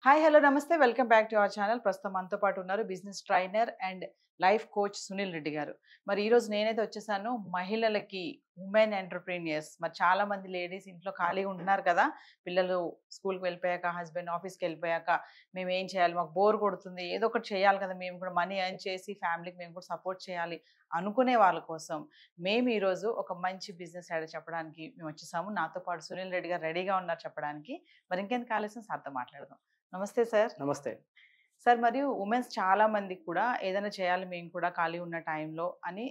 Hi hello నమస్తే welcome back to our channel. ప్రస్తుతం మనతో పాటు ఉన్నారు business trainer and life coach Sunil Reddy గారు. మరి ఈరోజు నేనైతే వచ్చేసాను మహిళలకి, ఉమెన్ ఎంటర్‌ప్రెన్యూర్స్. మరి చాలా మంది లేడీస్ ఇంట్లో ఖాళీగా ఉంటున్నారు కదా! పిల్లలు స్కూల్‌కి వెళ్ళిపోయాక, హస్బెండ్ ఆఫీస్‌కి వెళ్ళిపోయాక మేము ఏం చేయాలి? మాకు బోర్ కొడుతుంది. ఏదో ఒకటి చేయాలి కదా! మేము కూడా మనీ ఎర్న్ చేసి ఫ్యామిలీకి మేము కూడా సపోర్ట్ చేయాలి అనుకునే వాళ్ళ కోసం మేము ఈరోజు ఒక మంచి బిజినెస్ ఐడియా చెప్పడానికి మేము వచ్చేసాము. నాతో పాటు సునీల్ రెడ్డి గారు రెడీగా ఉన్నారు చెప్పడానికి. మరి ఇంకెందుకు ఆలస్యం సార్‌తో మాట్లాడదాం. నమస్తే సార్. నమస్తే. సార్ మరియు ఉమెన్స్ చాలా మందికి కూడా ఏదైనా చేయాలి మేము కూడా ఖాళీ ఉన్న టైంలో అని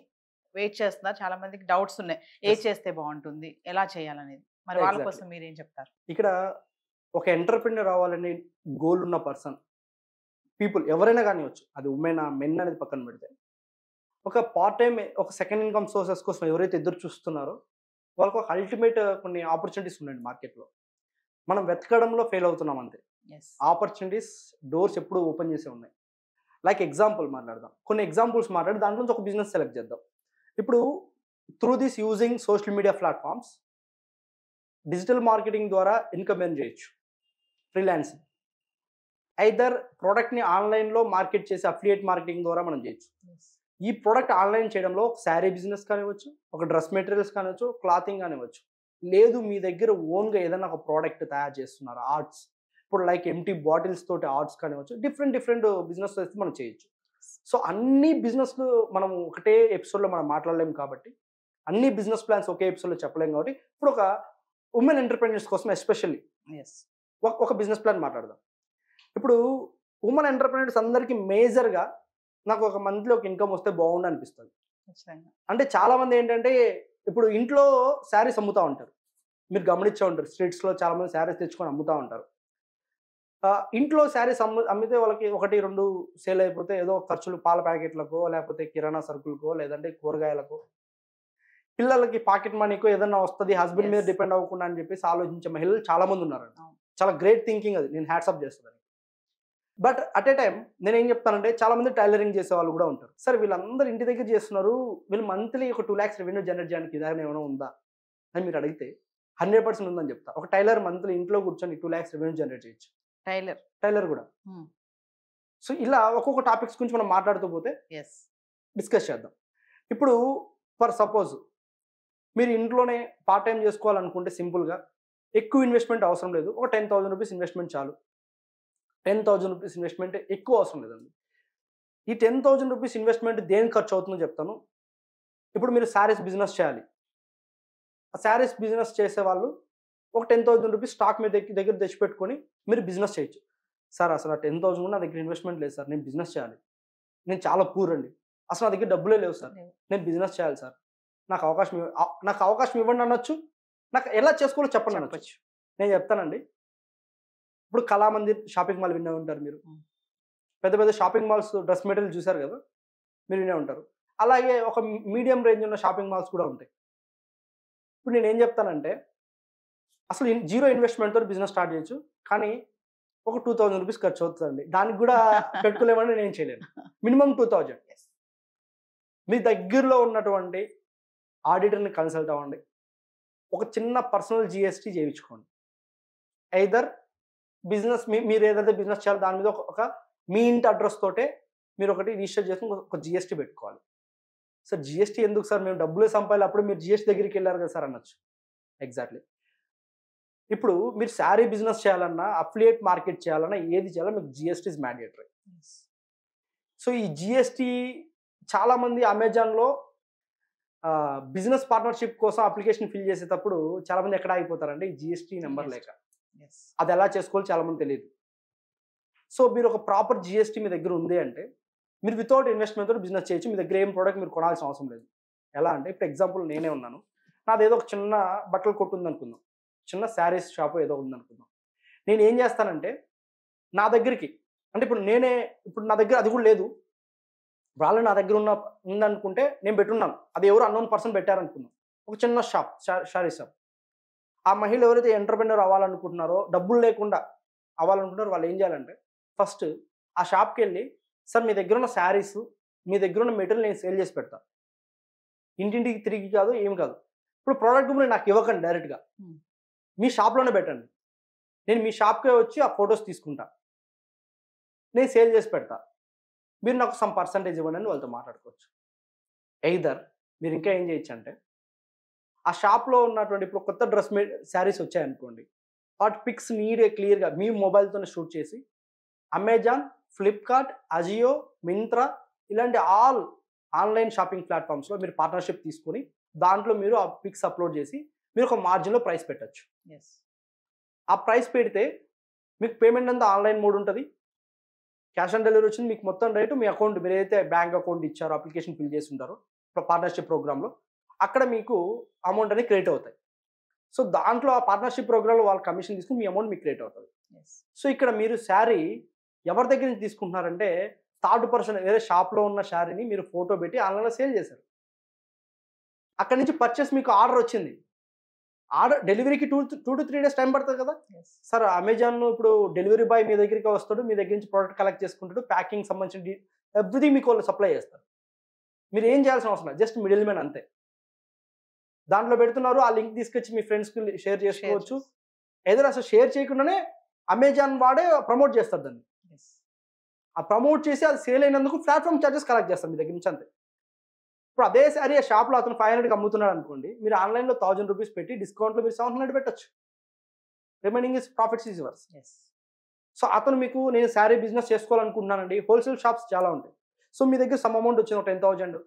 వెయిట్ చేస్తున్నారు. చాలా మందికి డౌట్స్ ఉన్నాయి. ఏది యెస్. చేస్తే బావుంటుంది? ఎలా చేయాలనేది. మరి వాళ్ళ ఎగ్జాక్ట్‌లీ. కోసం మీరేం చెప్తారు? ఇక్కడ ఒక ఎంటర్‌ప్రెన్యూర్ అవ్వాలని గోల్ ఉన్న పర్సన్, పీపుల్ ఎవరైనా గానివ్వచ్చు. అది వుమెనా, మెన్ అనేది పక్కన పెడితే. ఒక పార్ట్ టైమ్, ఒక సెకండ్ ఇన్‌కమ్ సోర్సెస్ కోసం ఎవరైతే ఎదురు చూస్తున్నారో, వాళ్ళకి ఒక అల్టిమేట్ కొన్ని ఆపర్చునిటీస్ ఉన్నాయండి మార్కెట్‌లో. మనం వెతకడంలో ఫెయిల్ అవుతున్నాం అంతే. యెస్. ఆపర్చునిటీస్, డోర్స్ ఎప్పుడూ ఓపెన్ చేసే ఉన్నాయి. లైక్ ఎగ్జాంపుల్ మాట్లాడదాం. కొన్ని ఎగ్జాంపుల్స్ మాట్లాడి దాంట్లో నుంచి ఒక బిజినెస్ సెలెక్ట్ చేద్దాం. ఇప్పుడు through this using social media platforms, digital marketing ద్వారా ఇన్‌కమ్ ఎర్న్ చేయొచ్చు. ఫ్రీలాన్సింగ్. ఐదర్ ప్రొడక్ట్‌ని ఆన్‌లైన్‌లో మార్కెట్ చేసే అఫిలియేట్ మార్కెటింగ్ ద్వారా మనం చేయొచ్చు. యెస్. ఈ ప్రొడక్ట్ ఆన్‌లైన్ చేయడంలో ఒక శారీ బిజినెస్ కానివ్వచ్చు, ఒక డ్రెస్ మెటీరియల్స్ కానివ్వచ్చు, క్లాతింగ్ కానివ్వచ్చు. లేదు మీ దగ్గర ఓన్‌గా ఏదైనా ఒక ప్రొడక్ట్ తయారు చేస్తున్నారు, ఆర్ట్స్. ఇప్పుడు లైక్ ఎంప్టీ బాటిల్స్ తోటి ఆర్ట్స్ కానివ్వచ్చు, డిఫరెంట్ బిజినెస్ అయితే మనం చేయొచ్చు. సో, అన్ని బిజినెస్‌లు మనం ఒకటే ఎపిసోడ్‌లో మనం మాట్లాడలేము కాబట్టి, అన్ని బిజినెస్ ప్లాన్స్ ఒకే ఎపిసోడ్‌లో చెప్పలేము కాబట్టి, ఇప్పుడు ఒక వుమెన్ ఎంటర్‌ప్రెన్యూర్స్ కోసం ఎస్పెషల్లీ యెస్. ఒక బిజినెస్ ప్లాన్ మాట్లాడదాం. ఇప్పుడు వుమెన్ ఎంటర్‌ప్రెన్యూర్స్ అందరికీ మేజర్‌గా నాకు ఒక మంత్లీ ఒక ఇన్‌కమ్ వస్తే బాగుండు అనిపిస్తది. ఖచ్చితంగా. అంటే చాలామంది ఏంటంటే, ఇప్పుడు ఇంట్లో శారీస్ అమ్ముతా ఉంటారు. మీరు గమనించే ఉంటారు. స్ట్రీట్స్‌లో చాలామంది శారీస్ తెచ్చుకొని అమ్ముతా ఉంటారు. ఇంట్లో శారీస్ అమ్మితే వాళ్ళకి 1, 2 సేల్ అయిపోతే ఏదో ఖర్చులు పాల ప్యాకెట్‌లకో, లేకపోతే కిరాణా సరుకులకో, లేదంటే కూరగాయలకో, పిల్లలకి పాకెట్ మనీకో ఏదన్నా వస్తది. హస్బెండ్ మీద యెస్. డిపెండ్ అవ్వకుండా అని చెప్పేసి ఆలోచించే మహిళలు చాలా మంది ఉన్నారండి. అవును. చాలా గ్రేట్ థింకింగ్ అది. నేను హ్యాట్స్ ఆఫ్ చేస్తాను. బట్ అట్ ఏ టైమ్ నేనేం చెప్తానంటే, చాలా మంది టైలరింగ్ చేసేవాళ్ళు కూడా ఉంటారు. సరే వీళ్ళందరూ ఇంటి దగ్గర చేస్తున్నారు. వీళ్ళు మంత్లీ ఒక 2 లాక్స్ రెవెన్యూ జనరేట్ చేయడానికి విధానం ఏమైనా ఉందా అని మీరు అడిగితే 100% ఉందని చెప్తా. ఒక టైలర్ మంత్లీ ఇంట్లో కూర్చొని 2 లాక్స్ రెవెన్యూ జనరేట్ చేయొచ్చు. టైలర్. టైలర్ కూడా. హ్మ్. సో, ఇలా ఒక్కొక్క టాపిక్స్ గురించి మనం మాట్లాడుతూ పోతే యెస్. డిస్కస్ చేద్దాం. ఇప్పుడు ఫర్ సపోజ్ మీరు ఇంట్లోనే పార్ట్ టైమ్ చేసుకోవాలనుకుంటే సింపుల్‌గా ఎక్కువ ఇన్వెస్ట్‌మెంట్ అవసరం లేదు. ఒక 10,000 రూపీస్ ఇన్వెస్ట్‌మెంట్ చాలు. 10,000 రూపీస్ ఇన్వెస్ట్‌మెంట్ ఎక్కువ అవసరం లేదండి. ఈ 10,000 రూపీస్ ఇన్వెస్ట్‌మెంట్ దేనికి ఖర్చు అవుతుందో చెప్తాను. ఇప్పుడు మీరు శారీస్ బిజినెస్ చేయాలి. ఆ శారీస్ బిజినెస్ చేసేవాళ్ళు ఒక 10,000 రూపీస్ స్టాక్ మీ దగ్గర తెచ్చిపెట్టుకొని మీరు బిజినెస్ చేయొచ్చు. సార్ అసలు ఆ 10,000 కూడా నా దగ్గర ఇన్వెస్ట్‌మెంట్ లేదు సార్. నేను బిజినెస్ చేయాలి. నేను చాలా పూర్ అండి. అసలు నా దగ్గర డబ్బులే లేవు సార్. లేవు. నేను బిజినెస్ చేయాలి సార్. నాకు అవకాశం ఇవ్వండి అనొచ్చు. నాకు ఎలా చేసుకోవాలో చెప్పండి అనొచ్చు. చెప్పొచ్చు. నేను చెప్తానండి. ఇప్పుడు కళామందిర్ షాపింగ్ మాల్ వినే ఉంటారు మీరు. హ్మ్. పెద్ద పెద్ద షాపింగ్ మాల్స్ డ్రెస్ మెటీరియల్ చూసారు కదా! మీరు వినే ఉంటారు. అలాగే ఒక మీడియం రేంజ్ ఉన్న షాపింగ్ మాల్స్ కూడా ఉంటాయి. ఇప్పుడు నేనేం చెప్తానంటే, అసలు జీరో ఇన్వెస్ట్‌మెంట్ తోటి బిజినెస్ స్టార్ట్ చేయొచ్చు. కానీ ఒక 2,000 రూపీస్ ఖర్చు అవుతదండి. దానికి కూడా పెట్టుకోలేమంటే నేనేం చేయలేను. మినిమమ్ 2,000. యెస్. మీ దగ్గరలో ఉన్నటువంటి ఆడిటర్‌ని కన్సల్ట్ అవ్వండి. ఒక చిన్న పర్సనల్ జీఎస్టీ చేయించుకోండి. ఐదర్ బిజినెస్ మీరు ఏదైతే బిజినెస్ చేయాలో దాని మీద ఒక మీ ఇంటి అడ్రెస్ తోటే మీరు ఒకటి రిజిస్టర్ చేసుకొని ఒక జీఎస్టీ పెట్టుకోవాలి. సార్ జీఎస్టీ ఎందుకు సార్? మేము డబ్బులే సంపాదించాలి. అప్పుడు మీరు జీఎస్టీ దగ్గరికి వెళ్లారు కదా సార్ అనొచ్చు. ఎగ్జాక్ట్‌లీ. ఇప్పుడు మీరు శారీ బిజినెస్ చేయాలన్నా, అఫిలియేట్ మార్కెట్ చేయాలన్నా, ఏది చేయాలన్నా మీకు GST is mandatory. Yes. So, ఈ జీఎస్టీ చాలామంది అమెజాన్‌లో బిజినెస్ పార్ట్నర్‌షిప్ కోసం అప్లికేషన్ ఫిల్ చేసేటప్పుడు చాలామంది ఎక్కడ ఆగిపోతారంటే ఈ జీఎస్టీ నంబర్ లేక. యెస్. అది ఎలా చేసుకోవాలో చాలామంది తెలీదు. సో, మీరు ఒక ప్రాపర్ జీఎస్టీ మీ దగ్గర ఉంది అంటే, మీరు వితౌట్ ఇన్వెస్ట్‌మెంట్ తోటి బిజినెస్ చేయొచ్చు. మీ దగ్గర ఏం ప్రొడక్ట్ మీరు కొనాల్సిన అవసరం లేదు. ఎలా అంటే ఇప్పుడు ఎగ్జాంపుల్ నేనే ఉన్నాను. నాదేదో ఒక చిన్న బట్టల కొట్టు ఉందనుకుందాం. చిన్న శారీస్ షాపో ఏదో ఉందనుకుందాం. నేనేం చేస్తానంటే, నా దగ్గరికి అంటే ఇప్పుడు నా దగ్గర అది కూడా లేదు. వాళ్ళు నా దగ్గర ఉందనుకుంటే నేను పెట్టున్నాను. అది ఎవరో అన్నోన్ పర్సన్ పెట్టారనుకుందాం. ఒక చిన్న షాప్, శారీ షాప్. ఆ మహిళ ఎవరైతే ఎంటర్‌ప్రెన్యూర్ అవ్వాలనుకుంటున్నారో, డబ్బులు లేకుండా అవ్వాలనుకుంటున్నారో వాళ్ళు ఏం చేయాలంటే, ఫస్ట్ ఆ షాప్‌కెళ్ళి సార్ మీ దగ్గరున్న శారీసు, మీ దగ్గరున్న మెటీరియల్ నేను సేల్ చేసి పెడతా. ఇంటింటికి తిరిగి కాదు, ఏమి కాదు. ఇప్పుడు ప్రొడక్ట్ మీరు నాకు ఇవ్వకండి డైరెక్ట్‌గా. హ్మ్. మీ షాప్‌లోనే పెట్టండి. నేను మీ షాప్‌కే వచ్చి ఆ ఫోటోస్ తీసుకుంటా. నేను సేల్ చేసి పెడతా, మీరు నాకు సమ్ పర్సంటేజ్ ఇవ్వండి అని వాళ్ళతో మాట్లాడుకోవచ్చు. ఎయిదర్ మీరు ఇంకా ఏం చేయొచ్చు అంటే, ఆ షాప్లో ఉన్నటువంటి ఇప్పుడు కొత్త డ్రెస్ శారీస్ వచ్చాయనుకోండి, వాటి పిక్స్ మీరే క్లియర్గా మీ మొబైల్తోనే షూట్ చేసి అమెజాన్, ఫ్లిప్కార్ట్, అజియో, మింత్రా ఇలాంటి ఆల్ ఆన్లైన్ షాపింగ్ ప్లాట్ఫామ్స్లో మీరు పార్ట్నర్షిప్ తీసుకొని దాంట్లో మీరు ఆ పిక్స్ అప్లోడ్ చేసి మీరు ఒక మార్జిన్లో ప్రైస్ పెట్టచ్చు. ఆ ప్రైస్ పెడితే మీకు పేమెంట్ అంతా ఆన్లైన్ మోడ్ ఉంటుంది, క్యాష్ ఆన్ డెలివరీ వచ్చింది, మీకు మొత్తం రేటు మీ అకౌంట్ మీరు ఏదైతే బ్యాంక్ అకౌంట్ ఇచ్చారో అప్లికేషన్ ఫిల్ చేసి ఉంటారో పార్ట్నర్షిప్ ప్రోగ్రామ్లో అక్కడ మీకు అమౌంట్ అనేది క్రియేట్ అవుతాయి. సో దాంట్లో ఆ పార్ట్నర్షిప్ ప్రోగ్రామ్లో వాళ్ళ కమిషన్ తీసుకుని మీ అమౌంట్ మీకు క్రియేట్ అవుతుంది. సో ఇక్కడ మీరు శారీ ఎవరి దగ్గర నుంచి తీసుకుంటున్నారంటే థర్డ్ పర్సన్ వేరే షాప్లో ఉన్న శారీని మీరు ఫోటో పెట్టి ఆన్లైన్లో సేల్ చేశారు. అక్కడి నుంచి పర్చేస్ మీకు ఆర్డర్ వచ్చింది, ఆర్డర్ డెలివరీకి 2 to 3 days టైం పడుతుంది కదా సార్. అమెజాన్ ఇప్పుడు డెలివరీ బాయ్ మీ దగ్గరికి వస్తాడు, మీ దగ్గర నుంచి ప్రోడక్ట్ కలెక్ట్ చేసుకుంటాడు, ప్యాకింగ్ సంబంధించిన ఎవ్రీథింగ్ మీకు వాళ్ళు సప్లై చేస్తారు. మీరు ఏం చేయాల్సిన అవసరం లేదు, జస్ట్ మిడిల్ మ్యాన్ అంతే. దాంట్లో పెడుతున్నారు, ఆ లింక్ తీసుకొచ్చి మీ ఫ్రెండ్స్కి షేర్ చేసుకోవచ్చు. ఏదైనా అసలు షేర్ చేయకుండానే అమెజాన్ వాడే ప్రమోట్ చేస్తారు దాన్ని. ఆ ప్రమోట్ చేసి అది సేల్ అయినందుకు ప్లాట్ఫామ్ ఛార్జెస్ కలెక్ట్ చేస్తారు మీ దగ్గర నుంచి అంతే. ఇప్పుడు అదే సారీ ఆ షాప్లో అతను 500కి అమ్ముతున్నాడు అనుకోండి, మీరు ఆన్లైన్లో 1000 రూపీస్ పెట్టి డిస్కౌంట్లో మీరు 700 పెట్టచ్చు. Remaining is profits is yours. So అతను మీకు నేను శారీ బిజినెస్ చేసుకోవాలనుకుంటున్నానండి, హోల్సేల్ షాప్స్ చాలా ఉంటాయి. సో మీ దగ్గర సమ్ అమౌంట్ వచ్చింది, ఒక 10,000,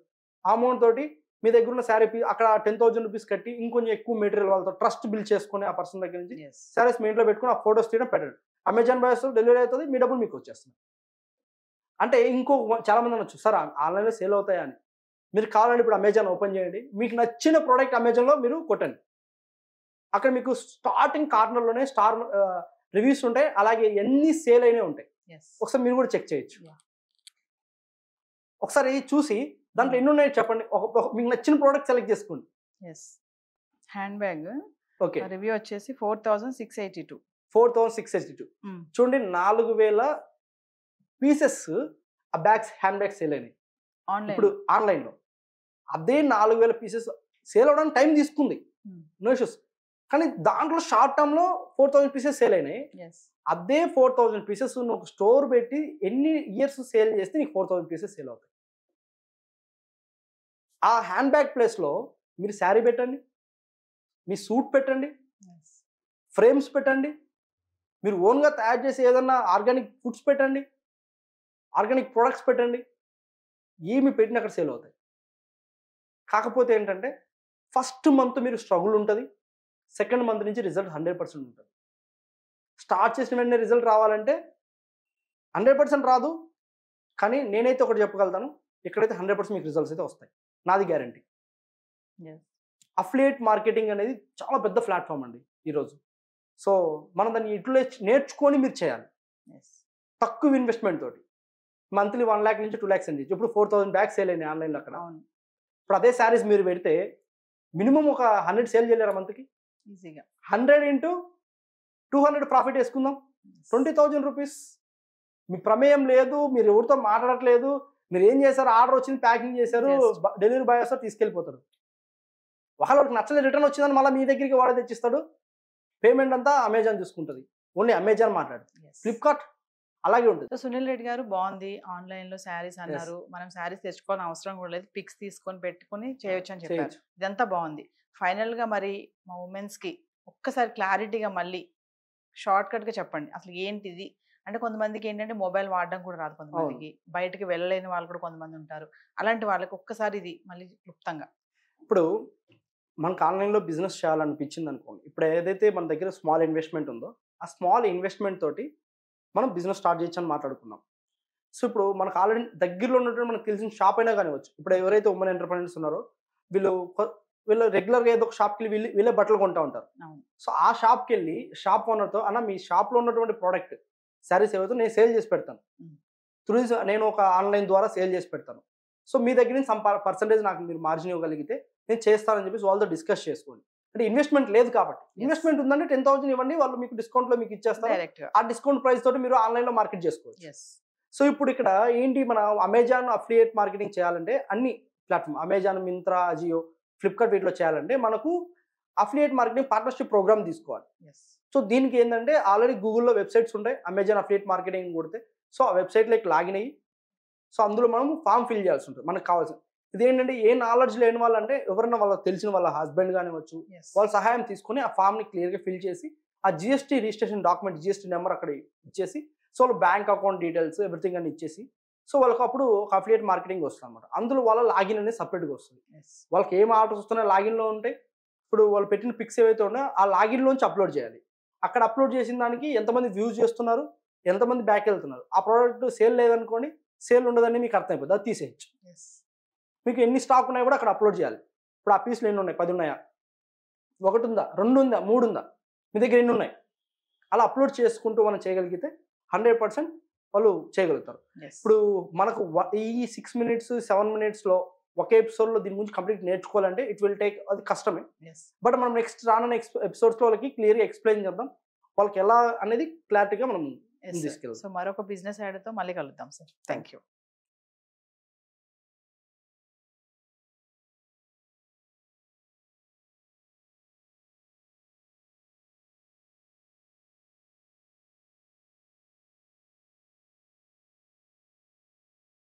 ఆ అమౌంట్ తోటి మీ దగ్గర ఉన్న శారీ అక్కడ 10,000 రూపీస్ కట్టి ఇంకొంచెం ఎక్కువ మెటీరియల్ వాళ్ళతో ట్రస్ట్ బిల్డ్ చేసుకుని ఆ పర్సన్ దగ్గర నుంచి శారీస్ మీ ఇంట్లో పెట్టుకుని ఆ ఫోటోస్ తీయడం పెట్టండి. అమెజాన్ బాయ్స్ డెలివరీ అవుతుంది, మీ డబ్బులు మీకు వచ్చేస్తుంది. అంటే ఇంకో చాలా మంది అనొచ్చు సార్ ఆన్లైన్లో సేల్ అవుతాయా అని. మీరు కావాలంటే ఇప్పుడు అమెజాన్ ఓపెన్ చేయండి, మీకు నచ్చిన ప్రోడక్ట్ అమెజాన్లో మీరు కొట్టండి, అక్కడ మీకు స్టార్టింగ్ కార్నర్లోనే స్టార్ రివ్యూస్ ఉంటాయి, అలాగే ఎన్ని సేల్ అయినా ఉంటాయి. ఒకసారి మీరు కూడా చెక్ చేయొచ్చు. ఒకసారి చూసి దాంట్లో ఎన్ని ఉన్నాయో చెప్పండి, మీకు నచ్చిన ప్రోడక్ట్ సెలెక్ట్ చేసుకోండి. హ్యాండ్ బ్యాగ్ ఓకే, రివ్యూ వచ్చేసి 4,682. చూడండి 4,000 పీసెస్ ఆ బ్యాగ్స్ హ్యాండ్ బ్యాగ్స్ సేల్ అయినాయి ఇప్పుడు ఆన్లైన్లో. అదే 4,000 పీసెస్ సేల్ అవడానికి టైం తీసుకుంది, నో ఇష్యూస్. కానీ దాంట్లో షార్ట్ టర్మ్లో 4,000 పీసెస్ సేల్ అయినాయి. అదే 4,000 పీసెస్ నువ్వు ఒక స్టోర్ పెట్టి ఎన్ని ఇయర్స్ సేల్ చేస్తే నీకు 4,000 పీసెస్ సేల్ అవుతాయి. ఆ హ్యాండ్ బ్యాగ్ ప్లేస్లో మీరు శారీ పెట్టండి, మీ సూట్ పెట్టండి, ఫ్రేమ్స్ పెట్టండి, మీరు ఓన్గా తయారు చేసి ఏదన్నా ఆర్గానిక్ ఫుడ్స్ పెట్టండి, ఆర్గానిక్ ప్రొడక్ట్స్ పెట్టండి, ఏమి పెట్టిన అక్కడ సేల్ అవుతాయి. కాకపోతే ఏంటంటే ఫస్ట్ మంత్ మీరు స్ట్రగుల్ ఉంటుంది, సెకండ్ మంత్ నుంచి రిజల్ట్ 100% ఉంటుంది. స్టార్ట్ చేసిన వెంటనే రిజల్ట్ రావాలంటే 100% రాదు, కానీ నేనైతే ఒకటి చెప్పగలుగుతాను, ఇక్కడైతే 100% మీకు రిజల్ట్స్ అయితే వస్తాయి, నాది గ్యారంటీ. అఫిలియేట్ మార్కెటింగ్ అనేది చాలా పెద్ద ప్లాట్ఫామ్ అండి ఈరోజు. సో మనం దాన్ని ఇట్లా నేర్చుకొని మీరు చేయాలి, తక్కువ ఇన్వెస్ట్మెంట్ తోటి. మంత్లీ 1 lakh నుంచి 2 lakhs అండి. ఇప్పుడు 4,000 బ్యాగ్స్ సేల్ అయినాయి ఆన్లైన్లో అక్కడ. ఇప్పుడు అదే శారీస్ మీరు పెడితే మినిమం ఒక 100 సేల్ చేయలేరా మంత్కి? ఈజీగా 100 into 200 ప్రాఫిట్ వేసుకుందాం, 20,000 రూపీస్. మీ ప్రమేయం లేదు, మీరు ఎవరితో మాట్లాడట్లేదు, మీరు ఏం చేశారు, ఆర్డర్ వచ్చింది, ప్యాకింగ్ చేశారు, డెలివరీ బాయ్ వస్తారు తీసుకెళ్ళిపోతారు. వాళ్ళకి నచ్చలేదు, రిటర్న్ వచ్చిందని మళ్ళీ మీ దగ్గరికి వాడే తెచ్చిస్తాడు, పేమెంట్ అంతా అమెజాన్ చూసుకుంటుంది, ఓన్లీ అమెజాన్ మాట్లాడు. ఫ్లిప్కార్ట్ అలాగే ఉంటుంది. సో సునీల్ రెడ్డి గారు బాగుంది, ఆన్లైన్లో శారీస్ అన్నారు, మనం శారీస్ తెచ్చుకోని అవసరం కూడా లేదు, పిక్స్ తీసుకొని పెట్టుకుని చేయొచ్చు అని చెప్పారు. ఇదంతా బాగుంది. ఫైనల్గా మరి మా ఉమెన్స్కి ఒక్కసారి క్లారిటీగా మళ్ళీ షార్ట్ కట్గా చెప్పండి, అసలు ఏంటిది అంటే కొంతమందికి ఏంటంటే మొబైల్ వాడడం కూడా రాదు, కొంతమందికి బయటికి వెళ్ళలేని వాళ్ళు కూడా కొంతమంది ఉంటారు, అలాంటి వాళ్ళకి ఒక్కసారి ఇది మళ్ళీ క్లుప్తంగా. ఇప్పుడు మనకు ఆన్లైన్లో బిజినెస్ చేయాలనిపించింది అనుకోండి, ఇప్పుడు ఏదైతే మన దగ్గర స్మాల్ ఇన్వెస్ట్మెంట్ ఉందో ఆ స్మాల్ ఇన్వెస్ట్మెంట్ తోటి మనం బిజినెస్ స్టార్ట్ చేయొచ్చు అని మాట్లాడుకున్నాం. సో ఇప్పుడు మనకు ఆల్రెడీ దగ్గరలో ఉన్నటువంటి మనకు తెలిసిన షాప్ అయినా కానివచ్చు. ఇప్పుడు ఎవరైతే ఉమెన్ ఎంటర్ప్రెన్యూర్స్ ఉన్నారో వీళ్ళు రెగ్యులర్గా ఏదో ఒక షాప్కి వెళ్ళి వీళ్ళే బట్టలు కొంటూ ఉంటారు. సో ఆ షాప్కి వెళ్ళి షాప్ ఓనర్తో అన్న మీ షాప్లో ఉన్నటువంటి ప్రోడక్ట్ శారీస్ ఏవైతే నేను సేల్ చేసి పెడతాను, నేను ఒక ఆన్లైన్ ద్వారా సేల్ చేసి పెడతాను, సో మీ దగ్గర నుంచి సమ్ పర్సెంటేజ్ నాకు మీరు మార్జిన్ ఇవ్వగలిగితే నేను చేస్తానని చెప్పేసి వాళ్ళతో డిస్కస్ చేసుకోండి. అంటే ఇన్వెస్ట్మెంట్ లేదు కాబట్టి, ఇన్వెస్ట్మెంట్ ఉందంటే 10,000 ఇవ్వండి, వాళ్ళు మీకు డిస్కౌంట్లో మీకు ఇచ్చేస్తారు, ఆ డిస్కౌంట్ ప్రైస్ తోటి మీరు ఆన్లైన్లో మార్కెట్ చేసుకోవచ్చు. సో ఇప్పుడు ఇక్కడ ఏంటి, మన అమెజాన్ అఫిలియేట్ మార్కెటింగ్ చేయాలంటే అన్ని platform Amazon, Myntra, Ajio, Flipkart వీటిలో చేయాలంటే మనకు అఫిలియేట్ మార్కెటింగ్ పార్ట్నర్షిప్ ప్రోగ్రామ్ తీసుకోవాలి. సో దీనికి ఏంటంటే ఆల్రెడీ గూగుల్లో వెబ్సైట్స్ ఉంటాయి, అమెజాన్ అఫిలియేట్ మార్కెటింగ్ కొడితే సో ఆ వెబ్సైట్లోకి లాగిన్ అయ్యి సో అందులో మనం ఫామ్ ఫిల్ చేయాల్సి ఉంటుంది మనకు కావాల్సింది. ఇదేంటంటే ఏ నాలెడ్జ్ లేని వాళ్ళంటే ఎవరైనా వాళ్ళకి తెలిసిన వాళ్ళ హస్బెండ్ కానివ్వచ్చు, వాళ్ళ సహాయం తీసుకొని ఆ ఫామ్ని క్లియర్గా ఫిల్ చేసి ఆ GST registration document GST number అక్కడ ఇచ్చేసి సో వాళ్ళ బ్యాంక్ అకౌంట్ డీటెయిల్స్ ఎవ్రీథింగ్ అని ఇచ్చేసి సో వాళ్ళకి అప్పుడు ఒక అఫిలియేట్ మార్కెటింగ్ వస్తుంది అనమాట. అందులో వాళ్ళ లాగిన్ అనేది సపరేట్గా వస్తుంది. వాళ్ళకి ఏం ఆర్డర్స్ వస్తున్నాయో లాగిన్లో ఉంటాయి. ఇప్పుడు వాళ్ళు పెట్టిన పిక్స్ ఏవైతే ఉన్నాయో ఆ లాగిన్లోంచి అప్లోడ్ చేయాలి. అక్కడ అప్లోడ్ చేసిన దానికి ఎంతమంది వ్యూస్ చేస్తున్నారు, ఎంతమంది బ్యాక్ వెళ్తున్నారు. ఆ ప్రోడక్ట్ సేల్ లేదనుకోండి, సేల్ ఉండదని మీకు అర్థమైపోతుంది, అది తీసేయచ్చు. మీకు ఎన్ని స్టాక్ ఉన్నాయో కూడా అక్కడ అప్లోడ్ చేయాలి. ఇప్పుడు ఆ పీసులు ఎన్ని ఉన్నాయి, 10 ఉన్నాయా, 1 ఉందా, 2 ఉందా, 3 ఉందా, మీ దగ్గర ఎన్ని ఉన్నాయి, అలా అప్లోడ్ చేసుకుంటూ మనం చేయగలిగితే 100% వాళ్ళు చేయగలుగుతారు. ఇప్పుడు మనకు ఈ 6 minutes 7 minutesలో ఒక ఎపిసోడ్లో దీని గురించి కంప్లీట్ నేర్చుకోవాలంటే ఇట్ విల్ టేక్, అది కష్టమే. బట్ మనం నెక్స్ట్ రానున్న ఎపిసోడ్స్లో వాళ్ళకి క్లియర్గా ఎక్స్ప్లెయిన్ చేద్దాం, వాళ్ళకి ఎలా అనేది క్లారిటీగా మనం తీసుకెళ్తాం. సో మరొక బిజినెస్ ఐడియాతో మళ్ళీ కలుద్దాం సార్. Thank you.